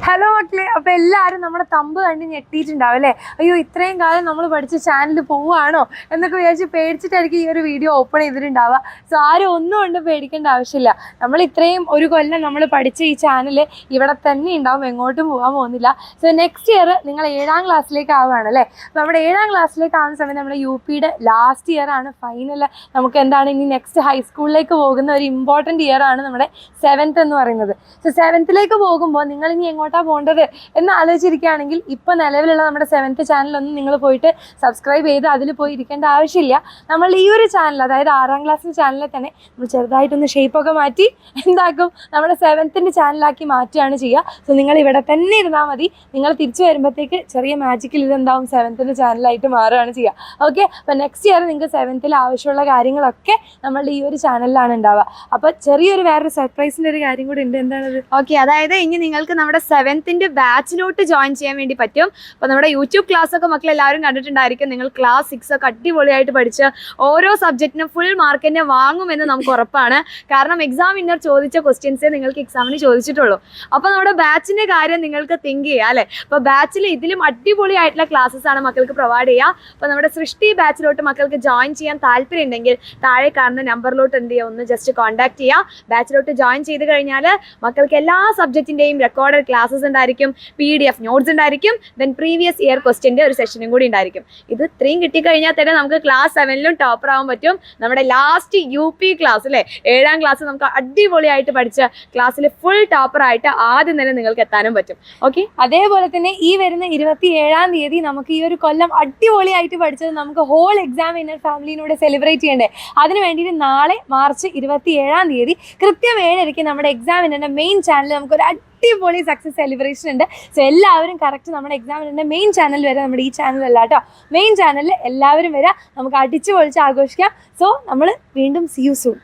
Hello മക്കളെ, അപ്പോൾ എല്ലാവരും നമ്മുടെ തമ്പ് കണ്ട് ഞെട്ടിയിട്ടുണ്ടാവും അല്ലേ? അയ്യോ, ഇത്രയും കാലം നമ്മൾ പഠിച്ച ചാനൽ പോവുകയാണോ എന്നൊക്കെ വിചാരിച്ച് പേടിച്ചിട്ടായിരിക്കും ഈ ഒരു വീഡിയോ ഓപ്പൺ ചെയ്തിട്ടുണ്ടാവുക. സോ ആരും ഒന്നും കൊണ്ട് പേടിക്കേണ്ട ആവശ്യമില്ല. നമ്മൾ ഇത്രയും ഒരു കൊല്ലം നമ്മൾ പഠിച്ച ഈ ചാനൽ ഇവിടെ തന്നെ ഉണ്ടാവും, എങ്ങോട്ടും പോകാൻ പോകുന്നില്ല. സോ നെക്സ്റ്റ് ഇയർ നിങ്ങൾ 7ാം ക്ലാസ്സിലേക്ക് ആവുകയാണ് അല്ലേ? അപ്പോൾ നമ്മുടെ 7ാം ക്ലാസ്സിലേക്ക് ആവുന്ന സമയത്ത് നമ്മുടെ UPയുടെ ലാസ്റ്റ് ഇയർ ആണ്, ഫൈനൽ. നമുക്ക് എന്താണ് ഇനി നെക്സ്റ്റ് ഹൈസ്കൂളിലേക്ക് പോകുന്ന ഒരു ഇമ്പോർട്ടൻറ്റ് ഇയർ ആണ് നമ്മുടെ 7th എന്ന് പറയുന്നത്. സോ 7th പോകുമ്പോൾ നിങ്ങൾ ഇനി എങ്ങോട്ടാണ് പോകേണ്ടത് എന്ന് ആലോചിച്ചിരിക്കുകയാണെങ്കിൽ ഇപ്പോൾ നിലവിലുള്ള നമ്മുടെ 7th ചാനലൊന്നും നിങ്ങൾ പോയിട്ട് സബ്സ്ക്രൈബ് ചെയ്ത് അതിൽ പോയി ഇരിക്കേണ്ട ആവശ്യമില്ല. നമ്മൾ ഈ ഒരു ചാനൽ, അതായത് 6ാം ക്ലാസ്സിൻ്റെ ചാനലിൽ തന്നെ നമ്മൾ ചെറുതായിട്ടൊന്ന് ഷേപ്പൊക്കെ മാറ്റി എന്താക്കും, നമ്മുടെ 7th ചാനലാക്കി മാറ്റുകയാണ് ചെയ്യുക. സോ നിങ്ങൾ ഇവിടെ തന്നെ ഇരുന്നാൽ മതി. നിങ്ങൾ തിരിച്ചു വരുമ്പോഴത്തേക്ക് ചെറിയ മാജിക്കിൽ ഇതെന്താവും 7th ചാനലായിട്ട് മാറുകയാണ് ചെയ്യുക. ഓക്കെ, അപ്പോൾ നെക്സ്റ്റ് ഇയർ നിങ്ങൾക്ക് 7th ആവശ്യമുള്ള കാര്യങ്ങളൊക്കെ നമ്മളുടെ ഈ ഒരു ചാനലിലാണ് ഉണ്ടാവുക. അപ്പോൾ ചെറിയൊരു വേറൊരു സർപ്രൈസിൻ്റെ ഒരു കാര്യം കൂടി ഉണ്ട്. എന്താണത്? ഓക്കെ, അതായത് ഇനി നിങ്ങൾക്ക് നമ്മുടെ 7th ബാച്ചിലോട്ട് ജോയിൻ ചെയ്യാൻ വേണ്ടി പറ്റും. അപ്പോൾ നമ്മുടെ യൂട്യൂബ് ക്ലാസ് ഒക്കെ മക്കൾ എല്ലാവരും കണ്ടിട്ടുണ്ടായിരിക്കും. നിങ്ങൾ ക്ലാസ് 6 ഒക്കെ അടിപൊളിയായിട്ട് പഠിച്ച് ഓരോ സബ്ജക്റ്റിനും ഫുൾ മാർക്ക് തന്നെ വാങ്ങുമെന്ന് നമുക്ക് ഉറപ്പാണ്. കാരണം എക്സാമിനർ ചോദിച്ച ക്വസ്റ്റ്യൻസേ നിങ്ങൾക്ക് എക്സാമിന് ചോദിച്ചിട്ടുള്ളൂ. അപ്പോൾ നമ്മുടെ ബാച്ചിൻ്റെ കാര്യം നിങ്ങൾക്ക് തിങ്ക് ചെയ്യാം അല്ലേ? അപ്പോൾ ബാച്ചിൽ ഇതിലും അടിപൊളിയായിട്ടുള്ള ക്ലാസ്സസ് ആണ് മക്കൾക്ക് പ്രൊവൈഡ് ചെയ്യുക. അപ്പോൾ നമ്മുടെ സൃഷ്ടി ബാച്ചിലോട്ട് മക്കൾക്ക് ജോയിൻ ചെയ്യാൻ താല്പര്യം ഉണ്ടെങ്കിൽ താഴെ കാണുന്ന നമ്പറിലോട്ട് എന്ത് ചെയ്യുക, ഒന്ന് ജസ്റ്റ് കോൺടാക്ട് ചെയ്യുക. ബാച്ചിലോട്ട് ജോയിൻ ചെയ്ത് കഴിഞ്ഞാൽ മക്കൾക്ക് എല്ലാ സബ്ജക്റ്റിൻ്റെയും റെക്കോർഡഡ് ക്ലാസ്സസ് ഉണ്ടായിരിക്കും, PDF നോട്ട്സ് ഉണ്ടായിരിക്കും, ദെൻ പ്രീവിയസ് ഇയർ ക്വസ്റ്റ്യൻ്റെ ഒരു സെഷനും കൂടി ഉണ്ടായിരിക്കും. ഇത് ഇത്രയും കിട്ടിക്കഴിഞ്ഞാൽ തന്നെ നമുക്ക് ക്ലാസ് 7ലും ടോപ്പർ ആവാൻ പറ്റും. നമ്മുടെ ലാസ്റ്റ് UP ക്ലാസ് അല്ലേ, 7ാം ക്ലാസ് നമുക്ക് അടിപൊളിയായിട്ട് പഠിച്ച് ക്ലാസ്സിൽ ഫുൾ ടോപ്പറായിട്ട് ആദ്യം തന്നെ നിങ്ങൾക്ക് എത്താനും പറ്റും. ഓക്കെ, അതേപോലെ തന്നെ ഈ വരുന്ന 27ാം തീയതി നമുക്ക് ഈ ഒരു കൊല്ലം അടിപൊളിയായിട്ട് പഠിച്ചത് നമുക്ക് ഹോൾ എക്സാമിനർ ഫാമിലിനോട് സെലിബ്രേറ്റ് ചെയ്യണ്ടേ? അതിന് വേണ്ടിയിട്ട് നാളെ മാർച്ച് 27ാം തീയതി കൃത്യം 7:00 നമ്മുടെ എക്സാമിനറിൻ്റെ മെയിൻ ചാനൽ നമുക്കൊരു അടിപൊളി സക്സസ് സെലിബ്രേഷൻ ഉണ്ട്. സോ എല്ലാവരും കറക്റ്റ് നമ്മുടെ എക്സാമിനറിൻ്റെ മെയിൻ ചാനൽ വരെ, നമ്മുടെ ഈ ചാനലല്ല കേട്ടോ, മെയിൻ ചാനലിൽ എല്ലാവരും വരിക, നമുക്ക് അടിച്ചു പൊളിച്ച് ആഘോഷിക്കാം. സോ നമ്മൾ വീണ്ടും see you soon.